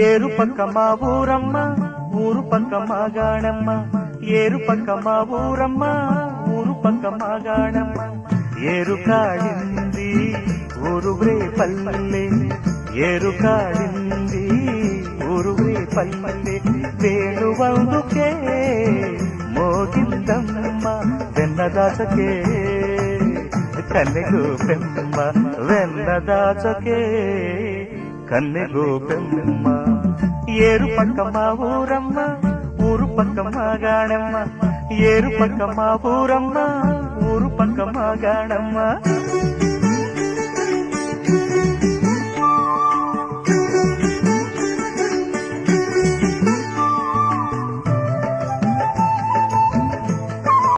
ఏరు పక్క మా ఊరమ్మ ఊరు పక్క మా గాణమ్మ, ఏరు పక్క మా ఊరమ్మ ఊరు పక్క మా గాణమ్మ. ఏరు కాడింది ఊరువ్రే పల్లె, ఏరు కాడింది ఊరువ్రే పల్లె. వేణువందుకే మోగిందమ్మ వెన్నదాసకే కన్నెగు పెమ్మ, వెన్నదాసకే కన్నెగు పెమ్మ. ఏరు పక్క మా ఊరమ్మ ఊరు పక్క మా గాణమ్మ, ఏరు పక్క మా ఊరమ్మ ఊరు పక్క మా గాణమ్మ.